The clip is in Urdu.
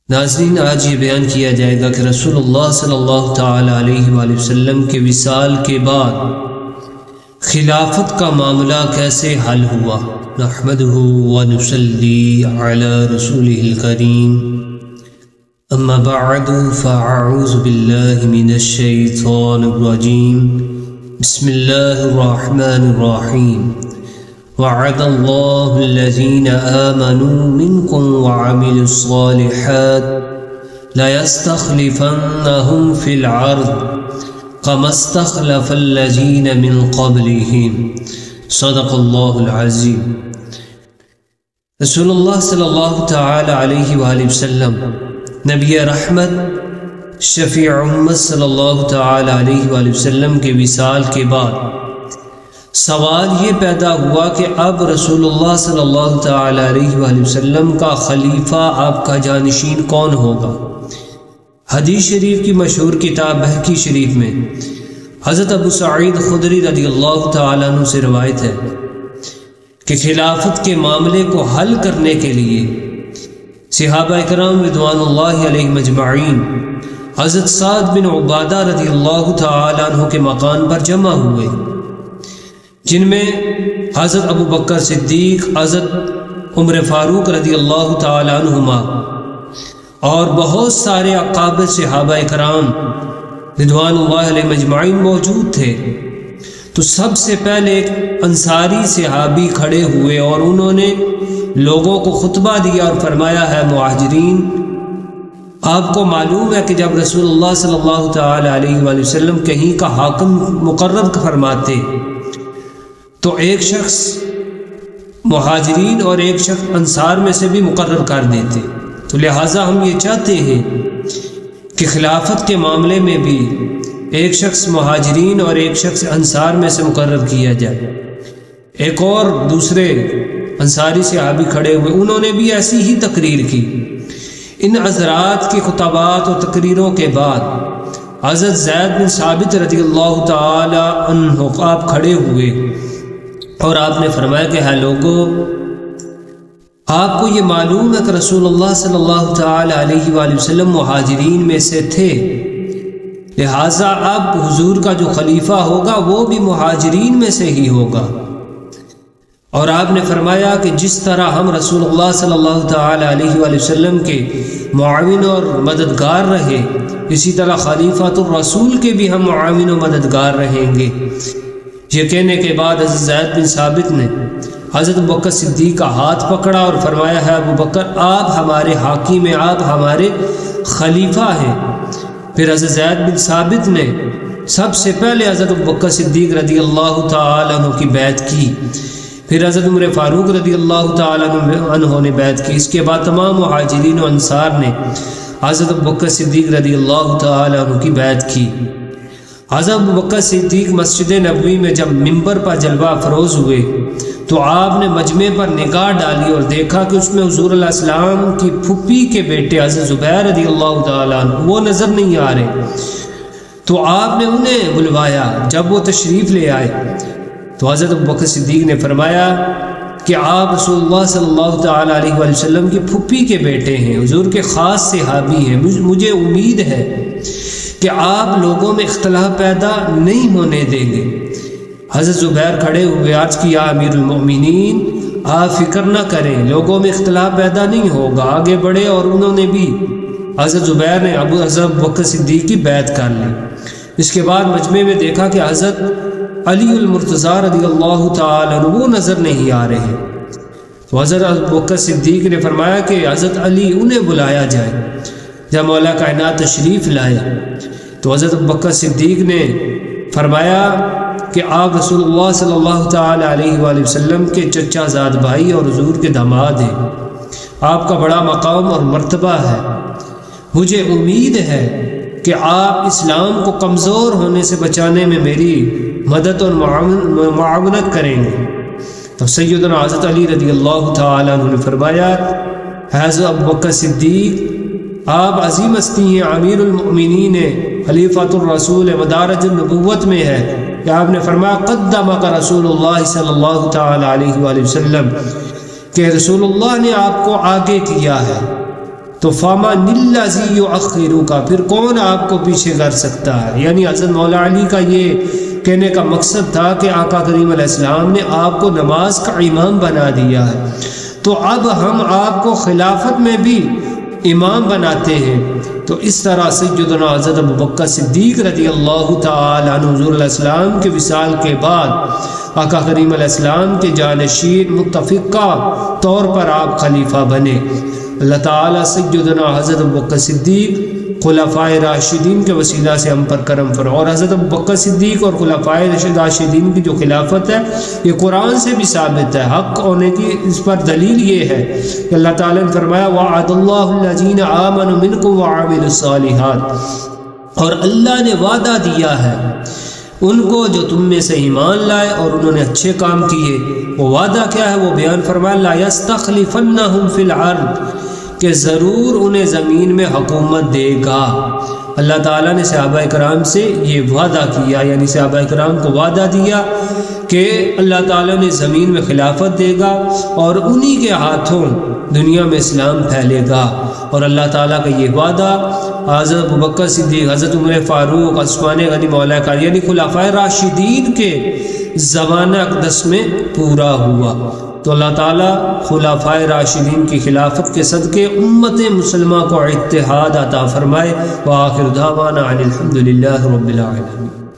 ناظرین، آج یہ بیان کیا جائے گا کہ رسول اللہ صلی اللہ تعالی علیہ وآلہ وسلم کے وصال کے بعد خلافت کا معاملہ کیسے حل ہوا۔ نحمدہ ونصلی علی رسولہ الکریم، اما بعد فاعوذ باللہ من الشیطان الرجیم، بسم اللہ الرحمن الرحیم۔ وعد اللہ الذین آمنوا منکم وعملوا الصالحات لیستخلفنہم فی الارض كما استخلف الذین من قبلہم، صدق اللہ العظیم۔ رسول اللہ صلی اللہ تعالی علیہ وآلہ وسلم نبی رحمت شفیع امت صلی اللہ تعالی علیہ وآلہ وسلم کے وصال کے بعد سوال یہ پیدا ہوا کہ اب رسول اللہ صلی اللہ تعالی علیہ وآلہ وسلم کا خلیفہ، آپ کا جانشین کون ہوگا؟ حدیث شریف کی مشہور کتاب بہقی شریف میں حضرت ابو سعید خدری رضی اللہ تعالیٰ عنہ سے روایت ہے کہ خلافت کے معاملے کو حل کرنے کے لیے صحابہ اکرام رضوان اللہ علیہم اجمعین حضرت سعد بن عبادہ رضی اللہ تعالیٰ عنہ کے مکان پر جمع ہوئے، جن میں حضرت ابو بکر صدیق، حضرت عمر فاروق رضی اللہ تعالی عنہما اور بہت سارے اکابر صحابہ کرام رضوان اللہ علیہ مجمعین موجود تھے۔ تو سب سے پہلے ایک انصاری صحابی کھڑے ہوئے اور انہوں نے لوگوں کو خطبہ دیا اور فرمایا ہے، مہاجرین، آپ کو معلوم ہے کہ جب رسول اللہ صلی اللہ تعالی علیہ وآلہ وسلم کہیں کا حاکم مقرر فرماتے تو ایک شخص مہاجرین اور ایک شخص انصار میں سے بھی مقرر کر دیتے، تو لہٰذا ہم یہ چاہتے ہیں کہ خلافت کے معاملے میں بھی ایک شخص مہاجرین اور ایک شخص انصار میں سے مقرر کیا جائے۔ ایک اور دوسرے انصاری صحابی کھڑے ہوئے، انہوں نے بھی ایسی ہی تقریر کی۔ ان حضرات کی خطبات اور تقریروں کے بعد حضرت زید بن ثابت رضی اللہ تعالی عنہ آپ کھڑے ہوئے اور آپ نے فرمایا کہ ہے لوگوں، آپ کو یہ معلوم ہے کہ رسول اللہ صلی اللہ تعالی علیہ وآلہ وسلم مہاجرین میں سے تھے، لہٰذا اب حضور کا جو خلیفہ ہوگا وہ بھی مہاجرین میں سے ہی ہوگا۔ اور آپ نے فرمایا کہ جس طرح ہم رسول اللہ صلی اللہ تعالی علیہ وآلہ وسلم کے معاون اور مددگار رہے، اسی طرح خلیفۃ الرسول کے بھی ہم معاون و مددگار رہیں گے۔ یہ کہنے کے بعد حضرت زید بن ثابت نے حضرت ابو بکر صدیق کا ہاتھ پکڑا اور فرمایا ہے، ابو بکر، آپ ہمارے حاکم ہیں، آپ ہمارے خلیفہ ہیں۔ پھر حضرت زید بن ثابت نے سب سے پہلے حضرت ابو بکر صدیق رضی اللہ تعالی عنہ کی بیعت کی، پھر حضرت عمر فاروق رضی اللہ تعالی عنہ نے بیعت کی۔ اس کے بعد تمام مہاجرین و انصار نے حضرت ابو بکر صدیق رضی اللہ تعالی عنہ کی بیعت کی۔ حضرت ابو بکر صدیق مسجد نبوی میں جب ممبر پر جلوہ افروز ہوئے تو آپ نے مجمع پر نگاہ ڈالی اور دیکھا کہ اس میں حضور علیہ السلام کی پھپھی کے بیٹے حضرت زبیر رضی اللہ تعالیٰ عنہ وہ نظر نہیں آ رہے، تو آپ نے انہیں بلوایا۔ جب وہ تشریف لے آئے تو حضرت ابو بکر صدیق نے فرمایا کہ آپ رسول اللہ صلی اللہ تعالی علیہ وآلہ وسلم کی پھپھی کے بیٹے ہیں، حضور کے خاص صحابی ہیں، مجھے امید ہے کہ آپ لوگوں میں اختلاف پیدا نہیں ہونے دیں گے۔ حضرت زبیر کھڑے ہوئے، عرض کیا، امیر المؤمنین، آپ فکر نہ کریں، لوگوں میں اختلاف پیدا نہیں ہوگا۔ آگے بڑھے اور انہوں نے بھی، حضرت زبیر نے حضرت ابو بکر صدیق کی بیعت کر لی۔ اس کے بعد مجمع میں دیکھا کہ حضرت علی المرتضیٰ رضی اللہ تعالی عنہ وہ نظر نہیں آ رہے، تو حضرت ابو بکر صدیق نے فرمایا کہ حضرت علی انہیں بلایا جائے۔ جب مولا کائنات تشریف لائے تو حضرت ابو بکر صدیق نے فرمایا کہ آپ رسول اللہ صلی اللہ تعالی علیہ وآلہ وسلم کے چچا زاد بھائی اور حضور کے داماد ہیں، آپ کا بڑا مقام اور مرتبہ ہے، مجھے امید ہے کہ آپ اسلام کو کمزور ہونے سے بچانے میں میری مدد اور معاونت کریں گے۔ تو سیدنا حضرت علی رضی اللہ تعالیٰ عنہ نے فرمایا، حضرت ابو بکر صدیق، آپ عظیم ہستی ہیں، امیر المؤمنین ہیں، خلیفۃ الرسول، مدارج النبوت میں ہے، کہ آپ نے فرمایا، قدمک رسول اللہ صلی اللہ تعالی علیہ وآلہ وسلم، کہ رسول اللہ نے آپ کو آگے کیا ہے، تو فاما نلذی یؤخرک، پھر کون آپ کو پیچھے کر سکتا ہے؟ یعنی حضرت مولا علی کا یہ کہنے کا مقصد تھا کہ آقا کریم علیہ السلام نے آپ کو نماز کا امام بنا دیا ہے، تو اب ہم آپ کو خلافت میں بھی امام بناتے ہیں۔ تو اس طرح سیدنا حضرت ابوبکر صدیق رضی اللہ تعالی عنہ حضور علیہ السلام کے وصال کے بعد آقا کریم علیہ السلام کے جانشین متفقہ طور پر آپ خلیفہ بنے۔ اللہ تعالیٰ سیدنا حضرت ابوبکر صدیق خلفائے راشدین کے وسیلہ سے ہم پر کرم فرما، اور حضرت ابوبکر صدیق اور خلفائے راشدین کی جو خلافت ہے یہ قرآن سے بھی ثابت ہے، حق ہونے کی اس پر دلیل یہ ہے کہ اللہ تعالیٰ نے فرمایا وَعَدَ اللَّهُ الَّذِينَ آمَنُوا مِنْكُمْ وَعَمِلُوا الصَّالِحَاتِ، اور اللہ نے وعدہ دیا ہے ان کو جو تم میں سے ایمان لائے اور انہوں نے اچھے کام کیے۔ وہ وعدہ کیا ہے؟ وہ بیان فرمایا لَا يَسْتَخْلِفَنَّهُمْ فِي الْأَرْضِ، کہ ضرور انہیں زمین میں حکومت دے گا۔ اللہ تعالیٰ نے صحابہ کرام سے یہ وعدہ کیا، یعنی صحابہ کرام کو وعدہ دیا کہ اللہ تعالیٰ نے زمین میں خلافت دے گا اور انہی کے ہاتھوں دنیا میں اسلام پھیلے گا۔ اور اللہ تعالیٰ کا یہ وعدہ حضرت ابوبکر صدیق، حضرت عمر فاروق، عثمان غنی مولا کا یعنی خلفائے راشدین کے زمانہ اقدس میں پورا ہوا۔ تو اللہ تعالیٰ خلفائے راشدین کی خلافت کے صدقے امت مسلمہ کو اتحاد عطا فرمائے۔ وآخر دعوانا ان الحمد للہ رب العالمین۔